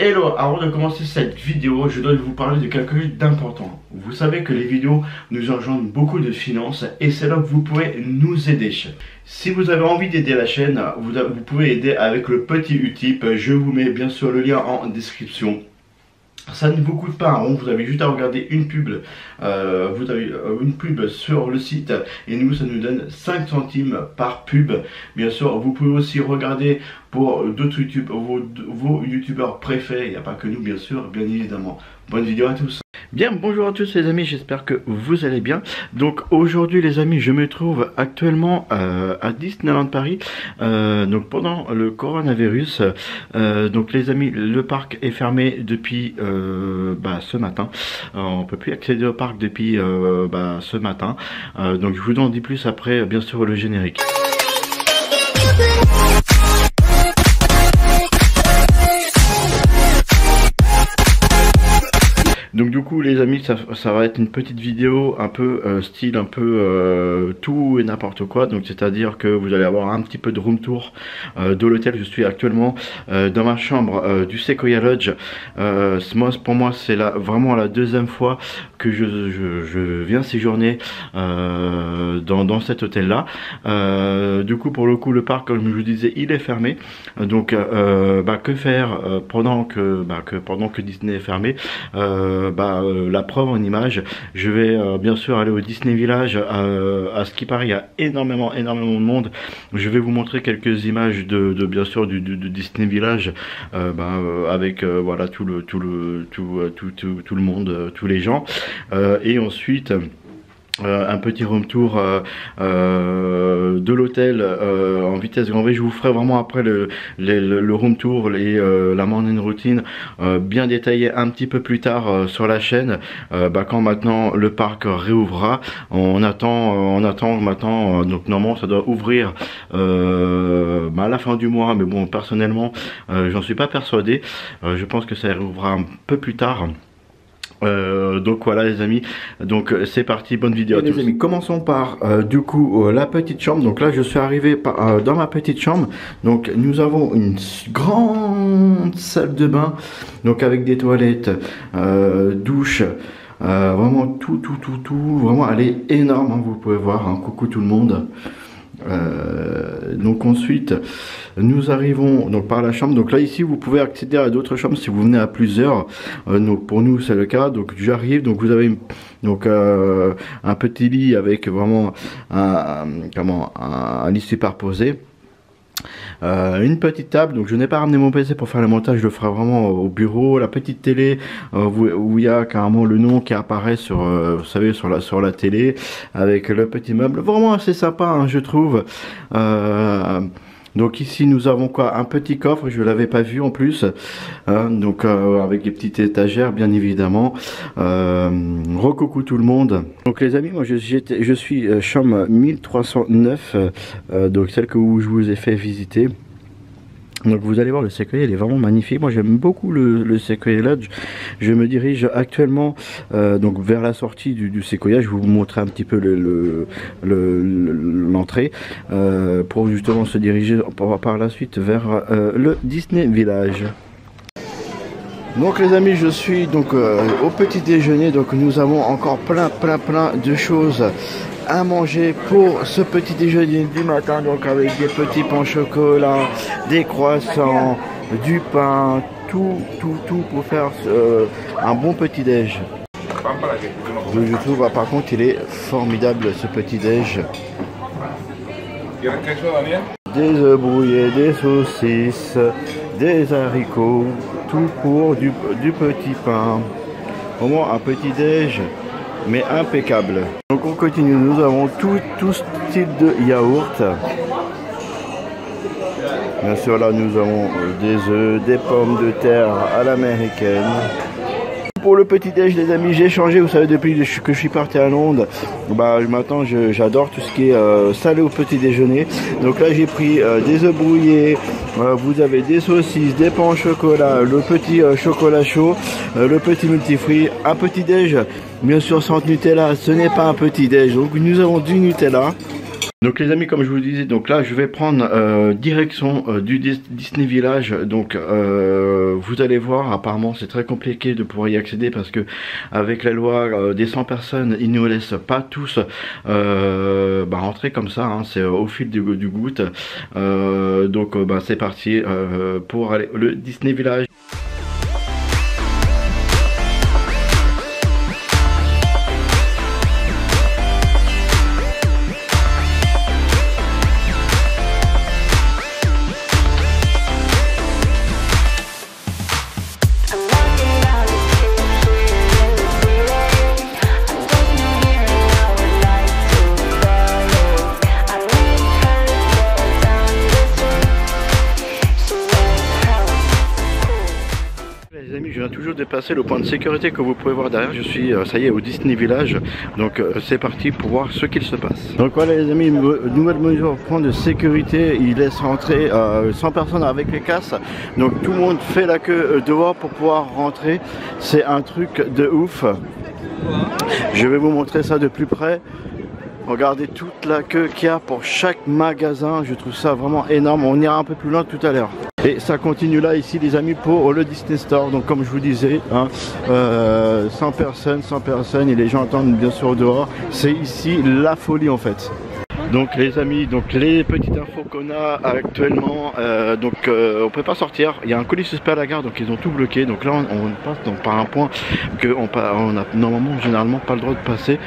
Hello, avant de commencer cette vidéo, je dois vous parler de quelque chose d'important. Vous savez que les vidéos nous engendrent beaucoup de finances et c'est là que vous pouvez nous aider. Si vous avez envie d'aider la chaîne, vous pouvez aider avec le petit Utip. Je vous mets bien sûr le lien en description. Ça ne vous coûte pas un rond, vous avez juste à regarder une pub, une pub sur le site et nous ça nous donne 5 centimes par pub. Bien sûr vous pouvez aussi regarder pour d'autres vos youtubeurs préférés, il n'y a pas que nous bien sûr, bien évidemment. Bonne vidéo à tous. Bien, bonjour à tous les amis, j'espère que vous allez bien. Donc aujourd'hui les amis, je me trouve actuellement à Disneyland Paris, donc pendant le coronavirus. Donc les amis, le parc est fermé depuis ce matin. On peut plus accéder au parc depuis ce matin. Donc je vous en dis plus après, bien sûr, le générique. Donc du coup les amis, ça va être une petite vidéo un peu style un peu tout et n'importe quoi. Donc c'est à dire que vous allez avoir un petit peu de room tour de l'hôtel. Je suis actuellement dans ma chambre du Sequoia Lodge. Pour moi c'est vraiment la deuxième fois que je viens séjourner dans cet hôtel là. Du coup pour le coup le parc, comme je vous disais, il est fermé. Donc que faire pendant que Disney est fermé? La preuve en image, je vais bien sûr aller au Disney Village. À ce qui paraît, il y a énormément de monde. Je vais vous montrer quelques images bien sûr du Disney Village, avec voilà tout le monde, tous les gens, et ensuite un petit room tour de l'hôtel en vitesse grand V. Je vous ferai vraiment après le room tour et la morning routine bien détaillée un petit peu plus tard sur la chaîne, quand maintenant le parc réouvrira. On attend maintenant, donc normalement ça doit ouvrir à la fin du mois, mais bon personnellement j'en suis pas persuadé. Je pense que ça réouvrira un peu plus tard. Donc voilà les amis, donc c'est parti, bonne vidéo à tous. Les amis, commençons par du coup la petite chambre. Donc là je suis arrivé dans ma petite chambre. Donc nous avons une grande salle de bain, donc avec des toilettes, douche, vraiment tout, vraiment elle est énorme, hein, vous pouvez voir, hein. Coucou tout le monde. Donc ensuite nous arrivons donc par la chambre. Donc là ici vous pouvez accéder à d'autres chambres si vous venez à plusieurs. Donc pour nous c'est le cas. Donc j'arrive, donc vous avez un petit lit avec vraiment un lit superposé. Une petite table, donc je n'ai pas ramené mon PC pour faire le montage, je le ferai vraiment au bureau. La petite télé où il y a carrément le nom qui apparaît sur, vous savez, sur la télé, avec le petit meuble, vraiment assez sympa, hein, je trouve. Donc ici nous avons quoi, un petit coffre, je l'avais pas vu en plus, donc avec des petites étagères bien évidemment. Recoucou tout le monde. Donc les amis, moi je suis chambre 1309, donc celle que je vous ai fait visiter. Donc vous allez voir, le Sequoia il est vraiment magnifique. Moi j'aime beaucoup le Sequoia Lodge. Je me dirige actuellement donc vers la sortie du Sequoia. Je vais vous montrer un petit peu l'entrée pour justement se diriger par la suite vers le Disney Village. Donc les amis, je suis donc au petit déjeuner. Donc nous avons encore plein de choses à manger pour ce petit déjeuner du matin, donc avec des petits pains au chocolat, des croissants, du pain, tout pour faire un bon petit déj. Donc je trouve par contre il est formidable ce petit déj. Des œufs brouillés, des saucisses, des haricots, tout pour du petit pain. Vraiment un petit déj mais impeccable. Donc on continue, nous avons tout style de yaourt. Bien sûr là nous avons des œufs, des pommes de terre à l'américaine. Pour le petit déj les amis, j'ai changé, vous savez, depuis que je suis parti à Londres, maintenant j'adore tout ce qui est salé au petit déjeuner. Donc là j'ai pris des œufs brouillés, vous avez des saucisses, des pains au chocolat, le petit chocolat chaud, le petit multifruit, un petit déj bien sûr sans Nutella, ce n'est pas un petit déj. Donc nous avons du Nutella, Donc les amis, comme je vous disais, donc là je vais prendre direction du Disney Village. Donc vous allez voir, apparemment c'est très compliqué de pouvoir y accéder parce que avec la loi des 100 personnes, ils ne nous laissent pas tous rentrer comme ça, hein, c'est au fil du goutte. Donc c'est parti pour aller le Disney Village. Les amis, je viens toujours de passer le point de sécurité que vous pouvez voir derrière. Je suis, ça y est, au Disney Village. Donc c'est parti pour voir ce qu'il se passe. Donc voilà les amis, nouvelle mesure, point de sécurité. Il laisse rentrer 100 personnes avec les casques. Donc tout le monde fait la queue dehors pour pouvoir rentrer. C'est un truc de ouf. Je vais vous montrer ça de plus près. Regardez toute la queue qu'il y a pour chaque magasin. Je trouve ça vraiment énorme. On ira un peu plus loin tout à l'heure. Et ça continue là ici les amis pour le Disney Store. Donc comme je vous disais, hein, 100 personnes et les gens attendent bien sûr dehors. C'est ici la folie en fait. Donc les amis, donc les petites infos qu'on a actuellement, on peut pas sortir. Il y a un colis suspect à la gare, donc ils ont tout bloqué. Donc là on passe par un point que on a normalement généralement pas le droit de passer,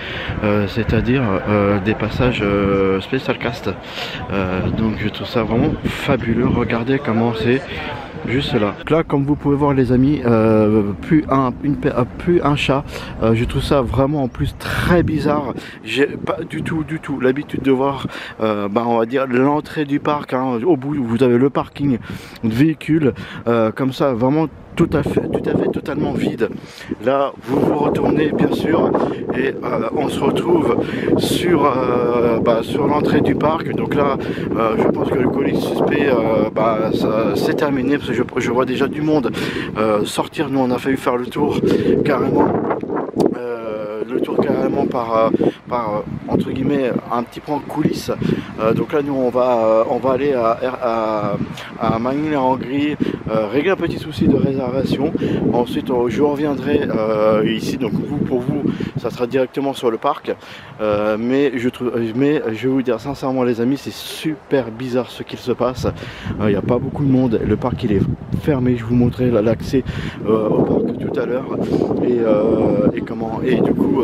c'est-à-dire des passages spécial cast. Donc je trouve ça vraiment fabuleux. Regardez comment c'est. Juste là. Donc là, comme vous pouvez voir les amis, plus un chat. Je trouve ça vraiment en plus très bizarre. J'ai pas du tout l'habitude de voir, on va dire l'entrée du parc. Hein. Au bout, vous avez le parking de véhicules, comme ça, vraiment tout à fait totalement vide. Là vous vous retournez bien sûr et on se retrouve sur l'entrée du parc. Donc là je pense que le colis suspect c'est terminé parce que je vois déjà du monde sortir. Nous on a failli faire le tour carrément. Par entre guillemets un petit point coulisses. Donc là nous on va aller à Magny-les-Hongries, régler un petit souci de réservation. Ensuite je reviendrai ici, donc pour vous ça sera directement sur le parc, mais je vais vous dire sincèrement les amis, c'est super bizarre ce qu'il se passe. Il n'y a pas beaucoup de monde, le parc il est fermé. Je vous montrerai l'accès au parc tout à l'heure et du coup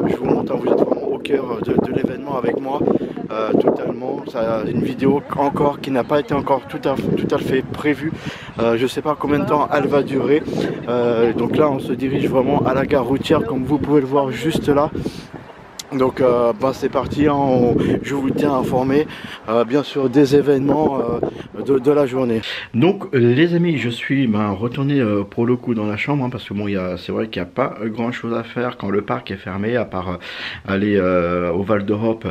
je vous montre, vous êtes vraiment au cœur de l'événement avec moi, totalement. Ça, une vidéo encore qui n'a pas été encore tout à fait prévue. Je sais pas combien de temps elle va durer. Donc là on se dirige vraiment à la gare routière comme vous pouvez le voir juste là. Donc c'est parti, hein, je vous tiens informé bien sûr des événements de la journée. Donc les amis, je suis retourné pour le coup dans la chambre, hein, parce que bon, c'est vrai qu'il n'y a pas grand chose à faire quand le parc est fermé, à part aller au Val d'Europe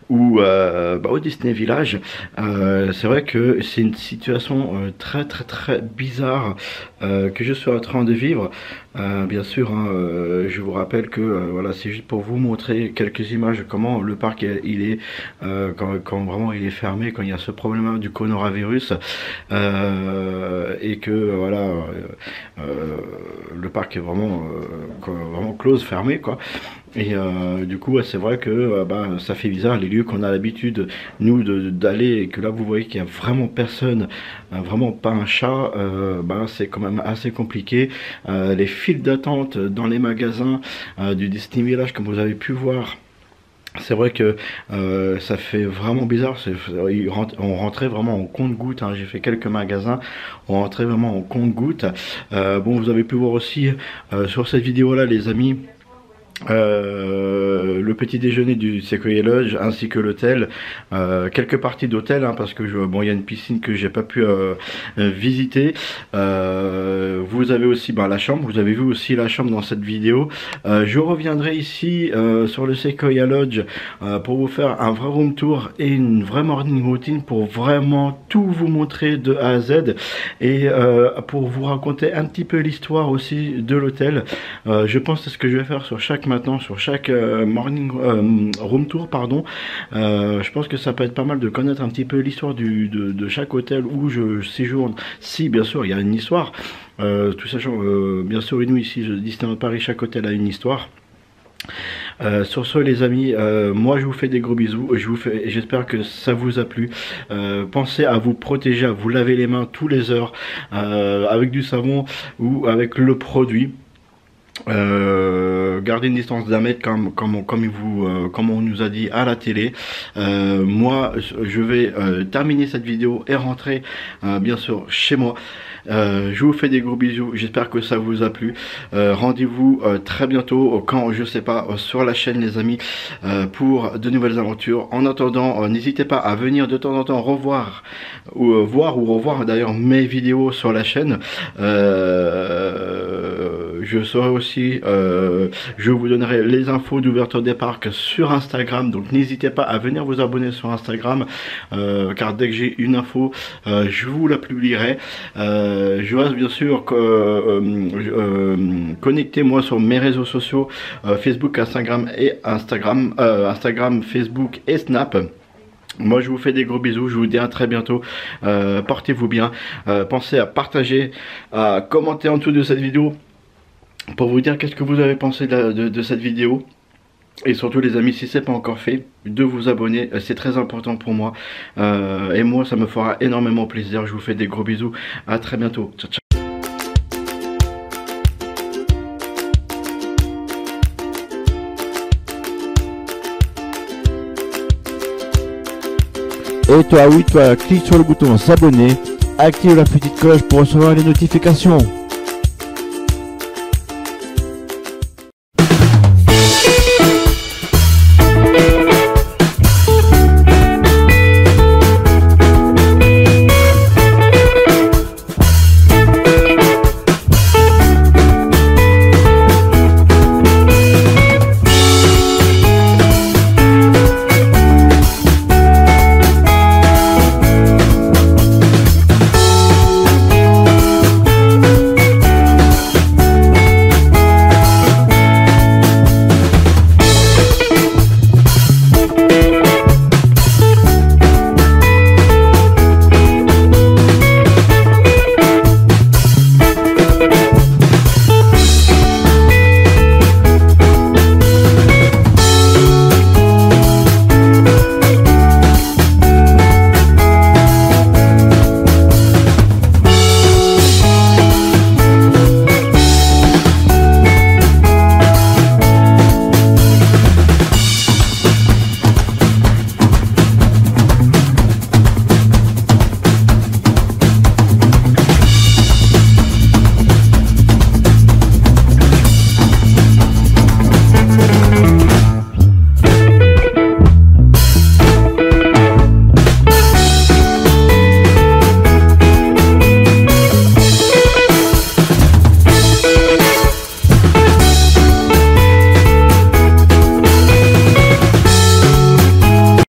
ou au Disney Village. C'est vrai que c'est une situation très bizarre que je suis en train de vivre. Bien sûr, hein, je vous rappelle que voilà, c'est juste pour vous montrer quelques images de comment le parc il est quand vraiment il est fermé, quand il y a ce problème du coronavirus, et que voilà, le parc est vraiment close, fermé quoi. Et du coup c'est vrai que ça fait bizarre, les lieux qu'on a l'habitude nous d'aller, et que là vous voyez qu'il y a vraiment personne, vraiment pas un chat, c'est quand même assez compliqué. Les files d'attente dans les magasins du Disney Village, comme vous avez pu voir, c'est vrai que ça fait vraiment bizarre. On rentrait vraiment en compte-gouttes, hein. J'ai fait quelques magasins, on rentrait vraiment en compte-gouttes. Bon, vous avez pu voir aussi sur cette vidéo là les amis, le petit déjeuner du Sequoia Lodge ainsi que l'hôtel, quelques parties d'hôtel, hein, parce que il y a une piscine que j'ai pas pu visiter. Vous avez aussi la chambre, vous avez vu aussi la chambre dans cette vidéo. Je reviendrai ici sur le Sequoia Lodge pour vous faire un vrai room tour et une vraie morning routine pour vraiment tout vous montrer de A à Z, et pour vous raconter un petit peu l'histoire aussi de l'hôtel. Je pense que c'est ce que je vais faire sur chaque maintenant, sur chaque room tour, pardon. Je pense que ça peut être pas mal de connaître un petit peu l'histoire de chaque hôtel où je séjourne. Si bien sûr il y a une histoire, tout sachant bien sûr nous ici je Disneyland Paris, chaque hôtel a une histoire. Sur ce les amis, moi je vous fais des gros bisous, j'espère que ça vous a plu. Pensez à vous protéger, à vous laver les mains tous les heures avec du savon ou avec le produit. Gardez une distance d'un mètre comme on nous a dit à la télé. Moi je vais terminer cette vidéo et rentrer bien sûr chez moi. Je vous fais des gros bisous, j'espère que ça vous a plu. Rendez-vous très bientôt, quand je sais pas, sur la chaîne les amis, pour de nouvelles aventures. En attendant, n'hésitez pas à venir de temps en temps revoir ou revoir d'ailleurs mes vidéos sur la chaîne. Je serai aussi, je vous donnerai les infos d'ouverture des parcs sur Instagram, donc n'hésitez pas à venir vous abonner sur Instagram, car dès que j'ai une info, je vous la publierai. Je reste bien sûr connecté moi sur mes réseaux sociaux, Facebook, Instagram, Facebook et Snap. Moi je vous fais des gros bisous, je vous dis à très bientôt, portez-vous bien, pensez à partager, à commenter en dessous de cette vidéo pour vous dire qu'est-ce que vous avez pensé de cette vidéo. Et surtout les amis, si ce n'est pas encore fait, de vous abonner, c'est très important pour moi. Et moi ça me fera énormément plaisir, je vous fais des gros bisous, à très bientôt, ciao ciao. Et toi, oui, toi, clique sur le bouton s'abonner, active la petite cloche pour recevoir les notifications.